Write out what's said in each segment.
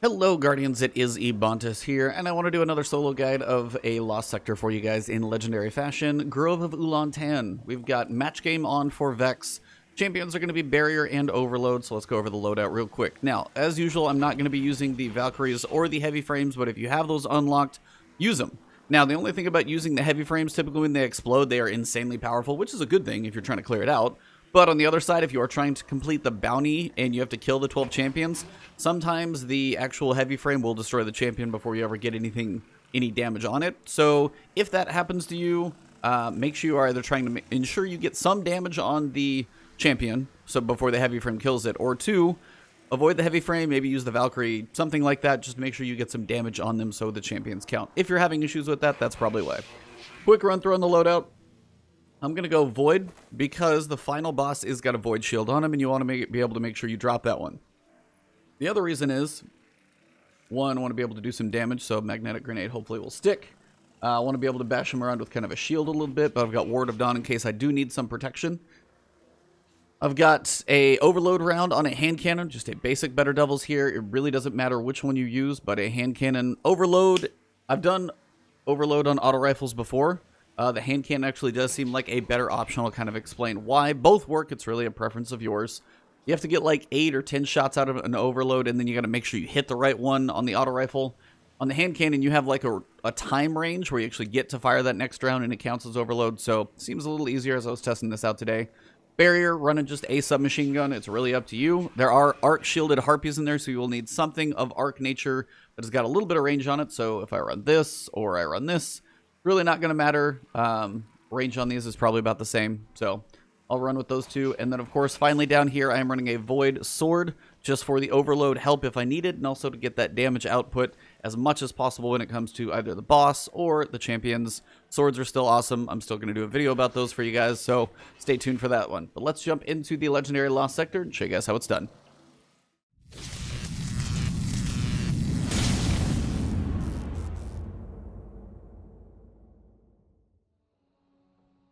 Hello Guardians, it is Ebontis here, and I want to do another solo guide of a lost sector for you guys in legendary fashion, Grove of Ulan-Tan. We've got match game on for Vex. Champions are going to be Barrier and Overload, so let's go over the loadout real quick. Now, as usual, I'm not going to be using the Valkyries or the heavy frames, but if you have those unlocked, use them. Now, the only thing about using the heavy frames, typically when they explode, they are insanely powerful, which is a good thing if you're trying to clear it out. But on the other side, if you are trying to complete the bounty and you have to kill the 12 champions, sometimes the actual heavy frame will destroy the champion before you ever get any damage on it. So if that happens to you, make sure you are either trying to ensure you get some damage on the champion, so before the heavy frame kills it, or two, avoid the heavy frame, maybe use the Valkyrie, something like that, just make sure you get some damage on them so the champions count. If you're having issues with that, that's probably why. Quick run through on the loadout. I'm going to go Void because the final boss is got a Void shield on him and you want to be able to make sure you drop that one. The other reason is, one, I want to be able to do some damage, so Magnetic Grenade hopefully will stick. I want to be able to bash him around with kind of a shield a little bit, but I've got Ward of Dawn in case I do need some protection. I've got a Overload round on a hand cannon, just a basic Better Devils here. It really doesn't matter which one you use, but a hand cannon Overload. I've done Overload on auto rifles before. The hand cannon actually does seem like a better option. I'll kind of explain why. Both work. It's really a preference of yours. You have to get like 8 or 10 shots out of an Overload, and then you got to make sure you hit the right one on the auto rifle. On the hand cannon, you have like a time range where you actually get to fire that next round, and it counts as Overload. So it seems a little easier as I was testing this out today. Barrier, running just a submachine gun. It's really up to you. There are arc shielded harpies in there, so you will need something of arc nature that has got a little bit of range on it. So if I run this or I run this, really not going to matter. Range on these is probably about the same, so I'll run with those two. And then, of course, finally down here, I am running a Void Sword just for the Overload help if I need it, and also to get that damage output as much as possible when it comes to either the boss or the champions. Swords are still awesome. I'm still going to do a video about those for you guys, so stay tuned for that one. But let's jump into the Legendary Lost Sector and show you guys how it's done.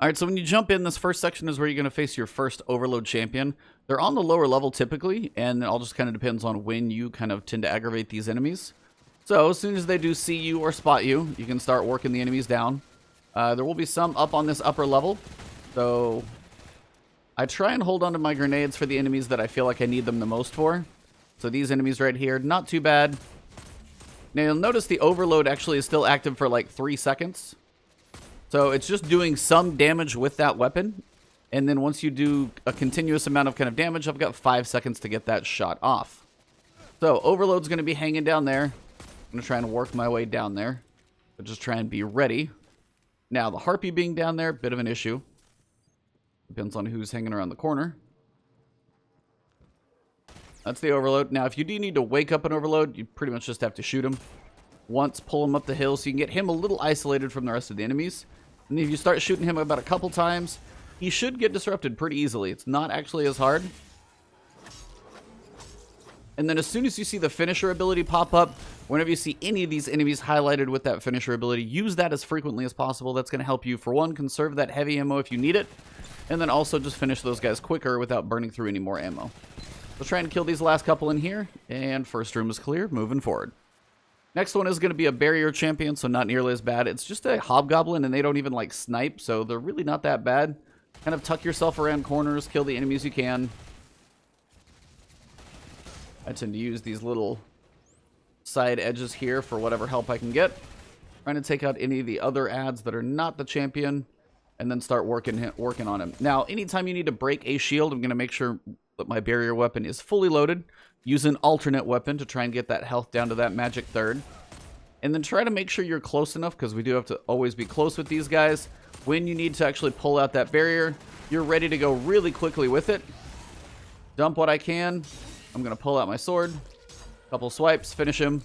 Alright, so when you jump in, this first section is where you're going to face your first Overload champion. They're on the lower level typically, and it all just kind of depends on when you kind of tend to aggravate these enemies. So as soon as they do see you or spot you, you can start working the enemies down. There will be some up on this upper level, so I try and hold on to my grenades for the enemies that I feel like I need them the most for. So these enemies right here, not too bad. Now you'll notice the Overload actually is still active for like 3 seconds. So it's just doing some damage with that weapon. And then once you do a continuous amount of kind of damage, I've got 5 seconds to get that shot off. So Overload's going to be hanging down there. I'm going to try and work my way down there. But just try and be ready. Now the Harpy being down there, bit of an issue. Depends on who's hanging around the corner. That's the Overload. Now if you do need to wake up an Overload, you pretty much just have to shoot him once, pull him up the hill so you can get him a little isolated from the rest of the enemies. And if you start shooting him about a couple times, he should get disrupted pretty easily. It's not actually as hard. And then as soon as you see the finisher ability pop up, whenever you see any of these enemies highlighted with that finisher ability, use that as frequently as possible. That's going to help you, for one, conserve that heavy ammo if you need it, and then also just finish those guys quicker without burning through any more ammo. Let's try and kill these last couple in here, and first room is clear, moving forward. Next one is going to be a Barrier champion, so not nearly as bad. It's just a Hobgoblin, and they don't even, like, snipe, so they're really not that bad. Kind of tuck yourself around corners, kill the enemies you can. I tend to use these little side edges here for whatever help I can get. Trying to take out any of the other adds that are not the champion, and then start working on him. Now, anytime you need to break a shield, I'm going to make sure that my Barrier weapon is fully loaded. Use an alternate weapon to try and get that health down to that magic third. And then try to make sure you're close enough, because we do have to always be close with these guys. When you need to actually pull out that Barrier, you're ready to go really quickly with it. Dump what I can. I'm going to pull out my sword. Couple swipes, finish him,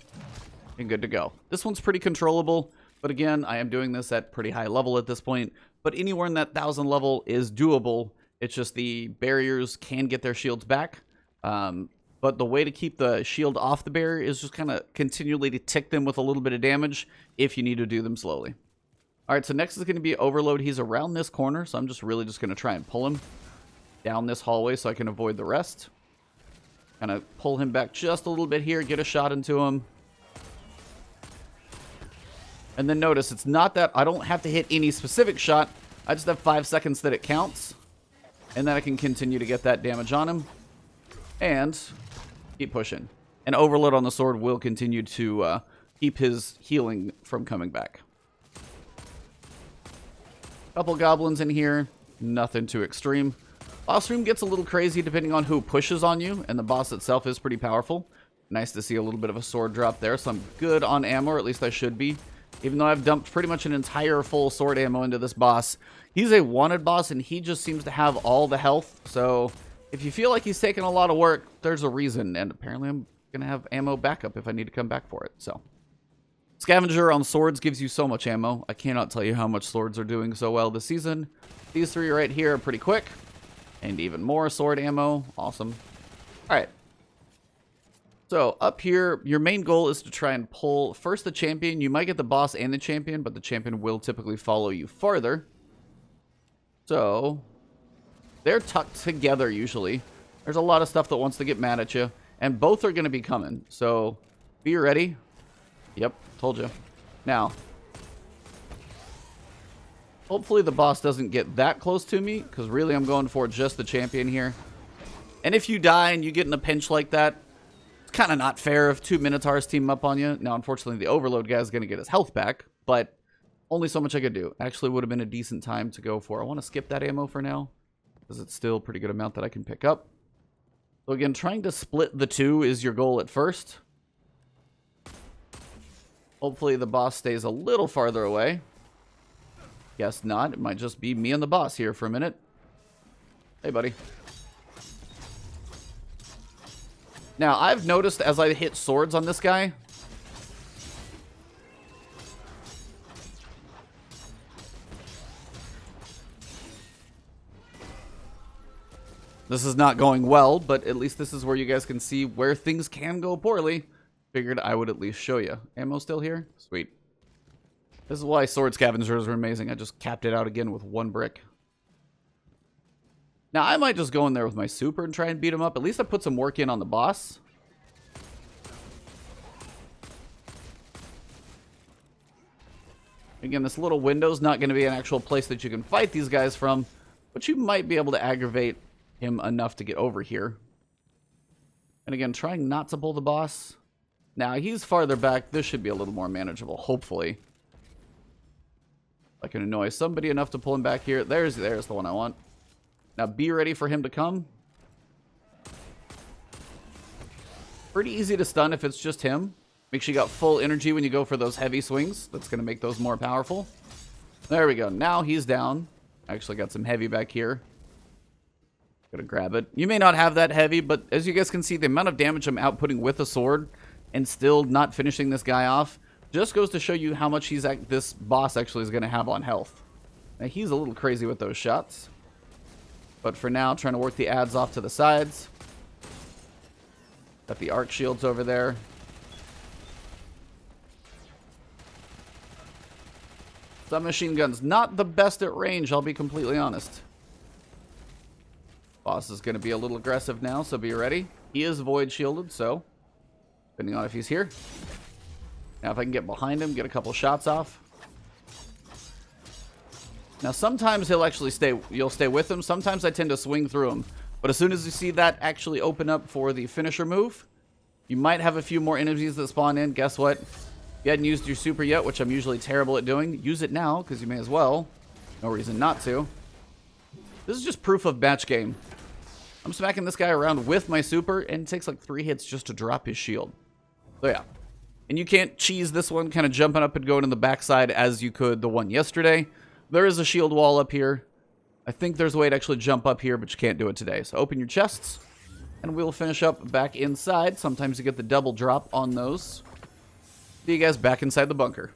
and good to go. This one's pretty controllable, but again, I am doing this at pretty high level at this point. But anywhere in that 1000 level is doable. It's just the barriers can get their shields back. But the way to keep the shield off the barrier is just kind of continually to tick them with a little bit of damage if you need to do them slowly. Alright, so next is going to be Overload. He's around this corner, so I'm just really going to try and pull him down this hallway so I can avoid the rest. Kind of pull him back just a little bit here, get a shot into him. And then notice, it's not that I don't have to hit any specific shot. I just have 5 seconds that it counts. And then I can continue to get that damage on him. And keep pushing. And overload on the sword will continue to keep his healing from coming back. Couple goblins in here. Nothing too extreme. Boss room gets a little crazy depending on who pushes on you. And the boss itself is pretty powerful. Nice to see a little bit of a sword drop there. So I'm good on ammo, or at least I should be. Even though I've dumped pretty much an entire full sword ammo into this boss. He's a wanted boss, and he just seems to have all the health. So if you feel like he's taking a lot of work, there's a reason. And apparently I'm going to have ammo backup if I need to come back for it. So Scavenger on swords gives you so much ammo. I cannot tell you how much swords are doing so well this season. These three right here are pretty quick. And even more sword ammo. Awesome. Alright. So, up here, your main goal is to try and pull first the champion. You might get the boss and the champion, but the champion will typically follow you farther. So, they're tucked together usually. There's a lot of stuff that wants to get mad at you. And both are going to be coming. So, be ready. Yep, told you. Now, hopefully the boss doesn't get that close to me, because really I'm going for just the champion here. And if you die and you get in a pinch like that, it's kind of not fair if 2 Minotaurs team up on you. Now, unfortunately, the Overload guy is going to get his health back, but only so much I could do. Actually would have been a decent time to go for. I want to skip that ammo for now, because it's still a pretty good amount that I can pick up. So again, trying to split the two is your goal at first. Hopefully the boss stays a little farther away. Guess not. It might just be me and the boss here for a minute. Hey, buddy. Now, I've noticed as I hit swords on this guy, this is not going well, but at least this is where you guys can see where things can go poorly. Figured I would at least show you. Ammo still here? Sweet. This is why sword scavengers are amazing. I just capped it out again with 1 brick. Now, I might just go in there with my super and try and beat him up. At least I put some work in on the boss. Again, this little window's not going to be an actual place that you can fight these guys from, but you might be able to aggravate him enough to get over here. And again, trying not to pull the boss. Now, he's farther back. This should be a little more manageable, hopefully. I can annoy somebody enough to pull him back here. There's the one I want. Now, be ready for him to come. Pretty easy to stun if it's just him. Make sure you got full energy when you go for those heavy swings. That's going to make those more powerful. There we go. Now he's down. I actually got some heavy back here. Gotta grab it. You may not have that heavy, but as you guys can see, the amount of damage I'm outputting with a sword and still not finishing this guy off just goes to show you how much this boss actually is going to have on health. Now, he's a little crazy with those shots. But for now, trying to work the adds off to the sides. Got the arc shields over there. Submachine gun's not the best at range, I'll be completely honest. Boss is going to be a little aggressive now, so be ready. He is void shielded, so depending on if he's here. Now if I can get behind him, get a couple shots off. Now sometimes he'll actually you'll stay with him. Sometimes I tend to swing through him. But as soon as you see that actually open up for the finisher move, you might have a few more enemies that spawn in. Guess what? If you hadn't used your super yet, which I'm usually terrible at doing, use it now, because you may as well. No reason not to. This is just proof of match game. I'm smacking this guy around with my super, and it takes like 3 hits just to drop his shield. So yeah. And you can't cheese this one, kind of jumping up and going in the backside as you could the one yesterday. There is a shield wall up here. I think there's a way to actually jump up here, but you can't do it today. So open your chests, and we'll finish up back inside. Sometimes you get the double drop on those. See you guys back inside the bunker.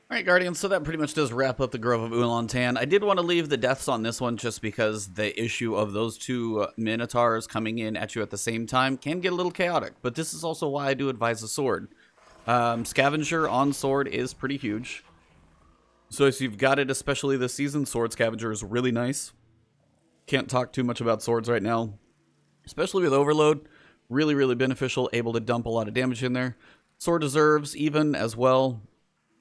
Alright, Guardians, so that pretty much does wrap up the Grove of Ulan-Tan. I did want to leave the deaths on this one just because the issue of those 2 Minotaurs coming in at you at the same time can get a little chaotic. But this is also why I do advise a sword. Scavenger on sword is pretty huge. So if you've got it, especially this season, Sword Scavenger is really nice. Can't talk too much about swords right now. especially with overload. Really, really beneficial, able to dump a lot of damage in there. Sword deserves even as well,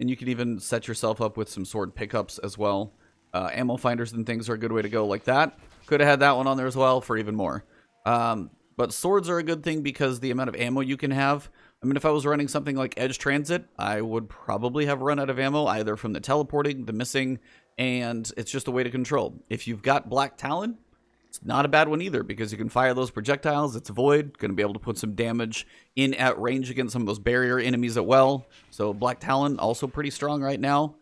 and you can even set yourself up with some sword pickups as well. Ammo finders and things are a good way to go like that. Could have had that one on there as well for even more. But swords are a good thing because the amount of ammo you can have. I mean, if I was running something like Edge Transit, I would probably have run out of ammo, either from the teleporting, the missing, and it's just a way to control. If you've got Black Talon, it's not a bad one either, because you can fire those projectiles. It's void, going to be able to put some damage in at range against some of those barrier enemies as well. So Black Talon, also pretty strong right now.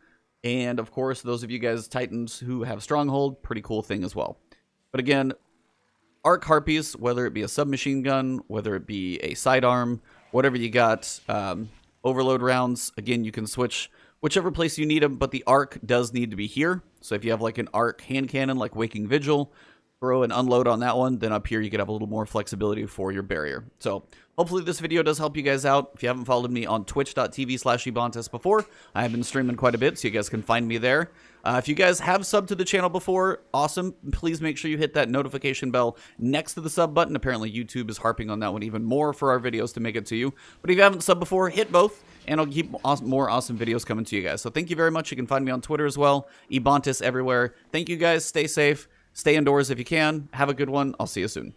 And of course, those of you guys, Titans, who have Stronghold, pretty cool thing as well. But again, Arc Harpies, whether it be a submachine gun, whether it be a sidearm, whatever you got, overload rounds, again, you can switch whichever place you need them, but the arc does need to be here. So if you have like an arc hand cannon like Waking Vigil, throw and unload on that one, then up here you could have a little more flexibility for your barrier. So hopefully this video does help you guys out. If you haven't followed me on twitch.tv/Ebontis before, I have been streaming quite a bit, so you guys can find me there. If you guys have subbed to the channel before, awesome. Please make sure you hit that notification bell next to the sub button. Apparently YouTube is harping on that one even more for our videos to make it to you. But if you haven't subbed before, hit both, and I'll keep more awesome videos coming to you guys. So thank you very much. You can find me on Twitter as well. Ebontis everywhere. Thank you guys. Stay safe. Stay indoors if you can. Have a good one. I'll see you soon.